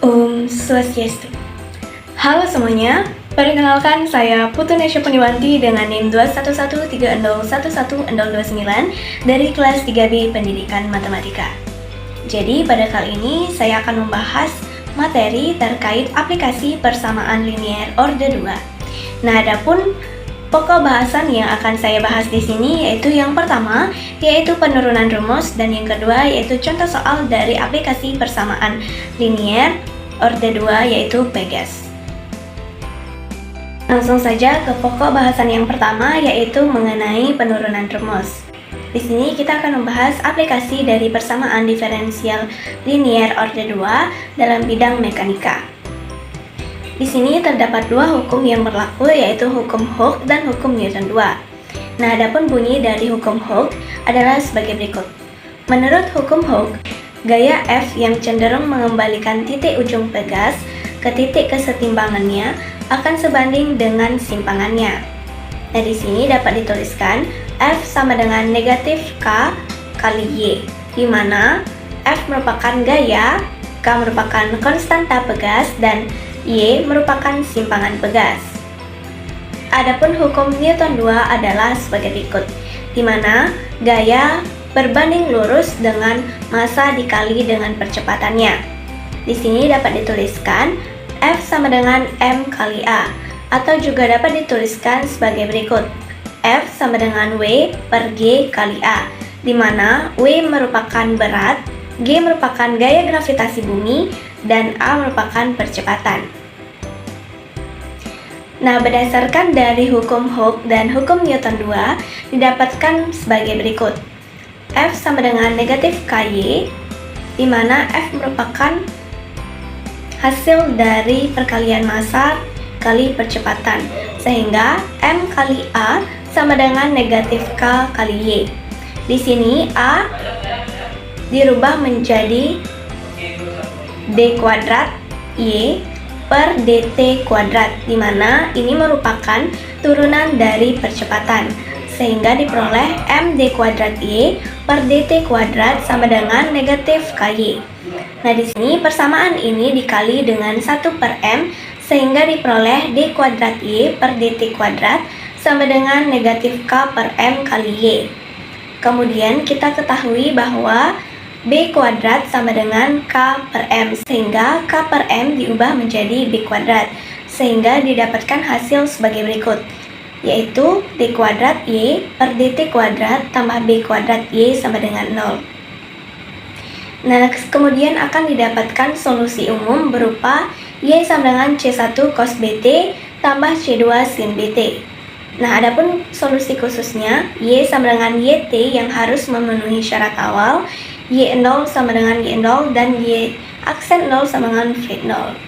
Om Swastiastu. Halo semuanya, perkenalkan saya Putu Nesya Puniwanti dengan NIM 211301129 dari kelas 3B Pendidikan Matematika. Jadi pada kali ini saya akan membahas materi terkait aplikasi persamaan linier orde 2. Nah, adapun pokok bahasan yang akan saya bahas di sini yaitu yang pertama yaitu penurunan rumus dan yang kedua yaitu contoh soal dari aplikasi persamaan linier orde 2 yaitu PEGAS. Langsung saja ke pokok bahasan yang pertama yaitu mengenai penurunan rumus. Di sini kita akan membahas aplikasi dari persamaan diferensial linier orde 2 dalam bidang mekanika. Di sini terdapat dua hukum yang berlaku yaitu hukum Hooke dan hukum Newton 2. Nah, adapun bunyi dari hukum Hooke adalah sebagai berikut. Menurut hukum Hooke, gaya F yang cenderung mengembalikan titik ujung pegas ke titik kesetimbangannya akan sebanding dengan simpangannya. Nah, di sini dapat dituliskan F sama dengan negatif K kali Y, di mana F merupakan gaya, K merupakan konstanta pegas, dan Y merupakan simpangan pegas. Adapun hukum Newton 2 adalah sebagai berikut, di mana gaya berbanding lurus dengan massa dikali dengan percepatannya. Di sini dapat dituliskan F sama dengan M kali A, atau juga dapat dituliskan sebagai berikut. F sama dengan W per G kali A, di mana W merupakan berat, G merupakan gaya gravitasi bumi, dan A merupakan percepatan. Nah, berdasarkan dari hukum Hooke dan hukum Newton 2 didapatkan sebagai berikut. F sama dengan negatif KY, di mana F merupakan hasil dari perkalian massa kali percepatan, sehingga M kali A sama dengan negatif K kali Y. Di sini A dirubah menjadi D kuadrat Y per dt kuadrat, di mana ini merupakan turunan dari percepatan, sehingga diperoleh md kuadrat y per dt kuadrat sama dengan negatif ky. Nah, di sini persamaan ini dikali dengan 1 per m, sehingga diperoleh d kuadrat y per dt kuadrat sama dengan negatif k per m kali y. Kemudian kita ketahui bahwa B kuadrat sama dengan K per M, sehingga K per M diubah menjadi B kuadrat, sehingga didapatkan hasil sebagai berikut, yaitu D kuadrat Y per DT kuadrat tambah B kuadrat Y sama dengan 0. Nah, kemudian akan didapatkan solusi umum berupa Y sama dengan C1 cos BT tambah C2 sin BT. Nah, adapun solusi khususnya, Y sama dengan YT yang harus memenuhi syarat awal, Y0 sama dengan Y0 dan Y aksen 0 sama dengan flat 0.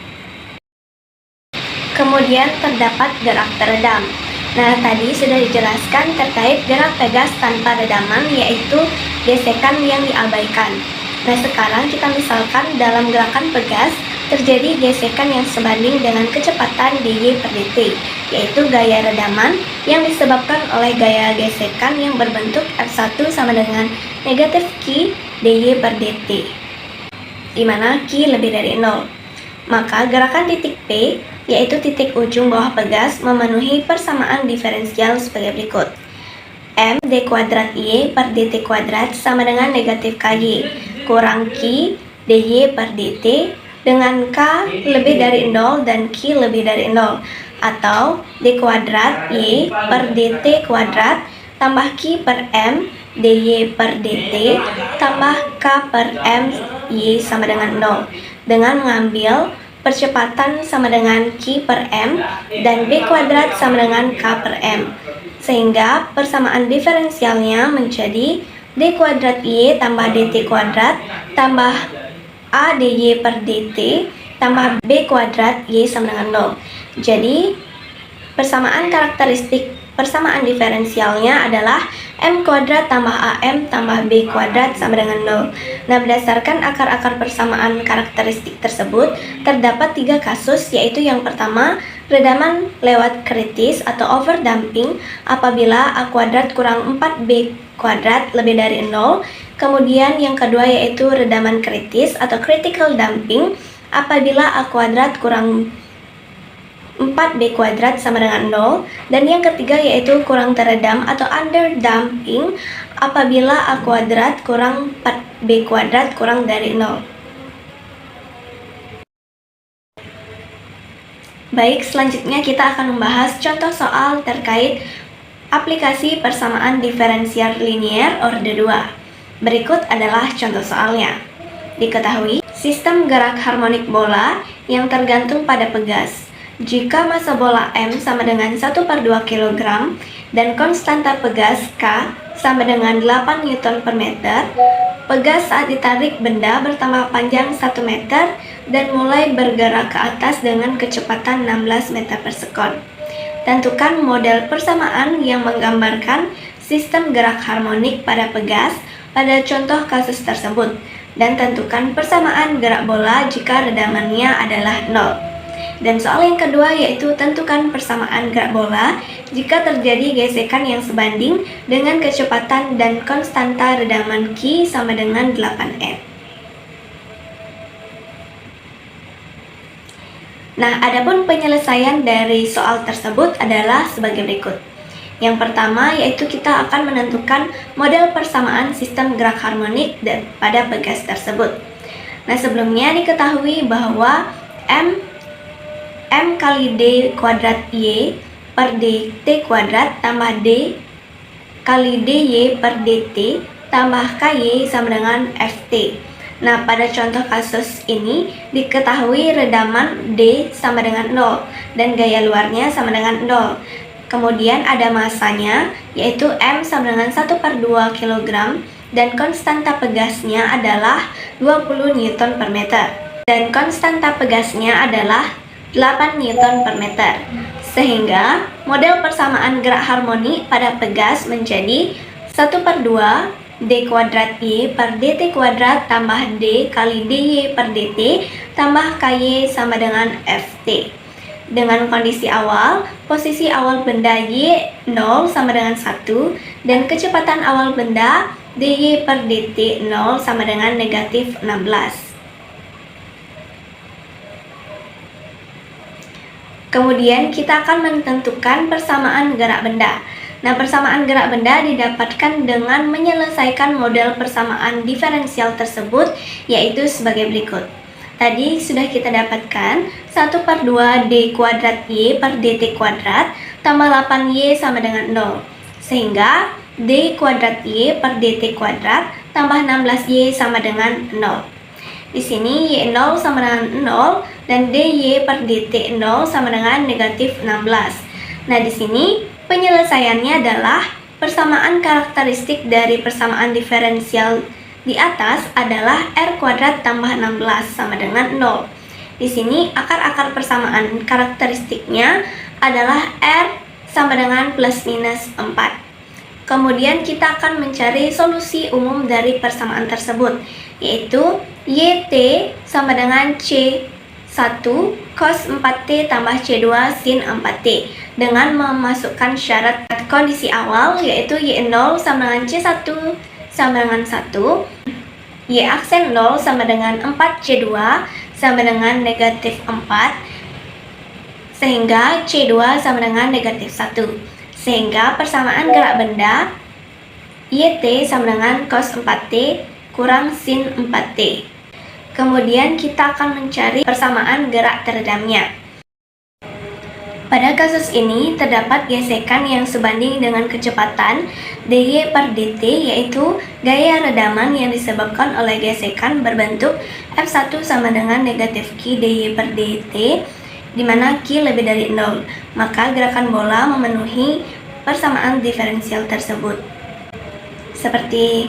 Kemudian terdapat gerak teredam. Nah, tadi sudah dijelaskan terkait gerak pegas tanpa redaman yaitu gesekan yang diabaikan. Nah, sekarang kita misalkan dalam gerakan pegas terjadi gesekan yang sebanding dengan kecepatan dy per dt, yaitu gaya redaman yang disebabkan oleh gaya gesekan yang berbentuk F1 sama dengan negatif Q dy per dt, di mana Q lebih dari 0. Maka gerakan titik P, yaitu titik ujung bawah pegas, memenuhi persamaan diferensial sebagai berikut. M d kuadrat y per dt kuadrat sama dengan negatif ky kurang Q dy per dt dengan K lebih dari 0 dan Q lebih dari 0, atau D kuadrat Y per DT kuadrat tambah Q per M dy per dt tambah K per M Y sama dengan 0, dengan mengambil percepatan sama dengan Q per M dan B kuadrat sama dengan K per M, sehingga persamaan diferensialnya menjadi D kuadrat Y tambah DT kuadrat tambah A dy per dt tambah B kuadrat Y sama dengan 0. Jadi, persamaan karakteristik persamaan diferensialnya adalah M kuadrat tambah AM tambah B kuadrat sama dengan 0. Nah, berdasarkan akar-akar persamaan karakteristik tersebut, terdapat 3 kasus, yaitu yang pertama, redaman lewat kritis atau overdamping apabila A kuadrat kurang 4B kuadrat lebih dari 0. Kemudian yang kedua yaitu redaman kritis atau critical damping apabila A kuadrat kurang 4B kuadrat sama dengan 0. Dan yang ketiga yaitu kurang teredam atau underdamping apabila A kuadrat kurang 4B kuadrat kurang dari 0. Baik, selanjutnya kita akan membahas contoh soal terkait aplikasi persamaan diferensial linier orde 2. Berikut adalah contoh soalnya. Diketahui, sistem gerak harmonik bola yang tergantung pada pegas. Jika massa bola M sama dengan 1/2 kg dan konstanta pegas K sama dengan 8 Newton per meter, pegas saat ditarik benda bertambah panjang 1 meter dan mulai bergerak ke atas dengan kecepatan 16 meter per sekon. Tentukan model persamaan yang menggambarkan sistem gerak harmonik pada pegas pada contoh kasus tersebut, dan tentukan persamaan gerak bola jika redamannya adalah 0. Dan soal yang kedua yaitu tentukan persamaan gerak bola jika terjadi gesekan yang sebanding dengan kecepatan dan konstanta redaman Q sama dengan 8N. Nah, adapun penyelesaian dari soal tersebut adalah sebagai berikut. Yang pertama yaitu kita akan menentukan model persamaan sistem gerak harmonik pada pegas tersebut. Nah, sebelumnya diketahui bahwa M kali D kuadrat Y per DT kuadrat tambah D kali DY per DT tambah KY sama dengan FT. Nah, pada contoh kasus ini diketahui redaman D sama dengan 0 dan gaya luarnya sama dengan 0. Kemudian ada massanya yaitu M sama dengan 1/2 kg dan konstanta pegasnya adalah 20 Newton per meter. Dan konstanta pegasnya adalah 8 Newton per meter. Sehingga model persamaan gerak harmoni pada pegas menjadi 1/2 D kuadrat Y per DT kuadrat tambah D kali DY per DT tambah KY sama dengan FT. Dengan kondisi awal, posisi awal benda Y 0 sama dengan 1 dan kecepatan awal benda DY per DT 0 sama dengan negatif 16. Kemudian kita akan menentukan persamaan gerak benda. Nah, persamaan gerak benda didapatkan dengan menyelesaikan model persamaan diferensial tersebut, yaitu sebagai berikut. Tadi sudah kita dapatkan 1/2 D kuadrat Y per DT kuadrat tambah 8Y sama dengan 0. Sehingga D kuadrat Y per DT kuadrat tambah 16Y sama dengan 0. Di sini Y0 sama dengan 0 dan DY per DT 0 sama dengan negatif 16. Nah, di sini penyelesaiannya adalah persamaan karakteristik dari persamaan diferensial di atas adalah R kuadrat tambah 16 sama dengan 0. Di sini akar-akar persamaan karakteristiknya adalah R sama dengan plus minus 4. Kemudian kita akan mencari solusi umum dari persamaan tersebut, yaitu YT sama dengan C1 cos 4T tambah C2 sin 4T dengan memasukkan syarat kondisi awal yaitu Y0 sama dengan C1 sama dengan 1, Y aksen 0 sama dengan 4C2 sama dengan negatif 4, sehingga C2 sama dengan negatif 1. Sehingga persamaan gerak benda YT sama dengan cos 4T kurang sin 4T. Kemudian kita akan mencari persamaan gerak teredamnya. Pada kasus ini terdapat gesekan yang sebanding dengan kecepatan dy per dt, yaitu gaya redaman yang disebabkan oleh gesekan berbentuk F1 sama dengan negatif Q dy per dt, di mana Q lebih dari 0. Maka gerakan bola memenuhi persamaan diferensial tersebut. Seperti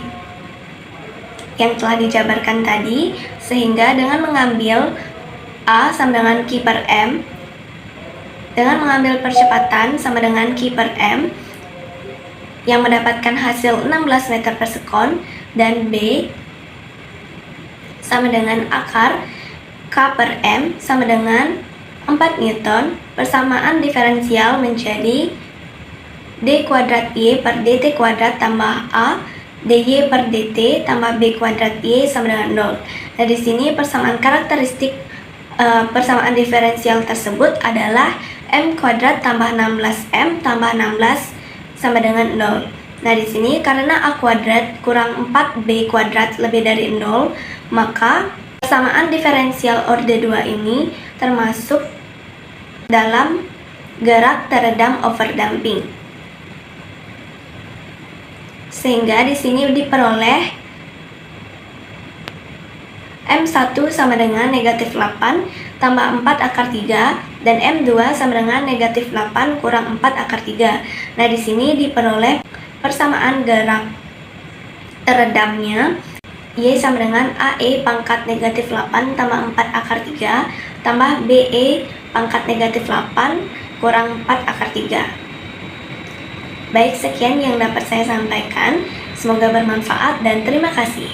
yang telah dijabarkan tadi, sehingga dengan mengambil A sama dengan Q per M, dengan mengambil percepatan sama dengan Q per M yang mendapatkan hasil 16 meter per sekon, dan B sama dengan akar K per M sama dengan 4 Newton, persamaan diferensial menjadi D kuadrat Y per DT kuadrat tambah A dy per dt tambah B kuadrat Y sama dengan 0. Nah, di sini persamaan karakteristik persamaan diferensial tersebut adalah M kuadrat tambah 16M tambah 16 sama dengan 0. Nah, di sini karena A kuadrat kurang 4B kuadrat lebih dari 0, maka persamaan diferensial orde 2 ini termasuk dalam gerak teredam overdamping. Sehingga di sini diperoleh M1 sama dengan negatif 8 tambah 4 akar 3 dan M2 sama dengan negatif 8 kurang 4 akar 3. Nah, di sini diperoleh persamaan gerak teredamnya Y sama dengan AE pangkat negatif 8 tambah 4 akar 3 tambah BE pangkat negatif 8 kurang 4 akar 3. Baik, sekian yang dapat saya sampaikan. Semoga bermanfaat dan terima kasih.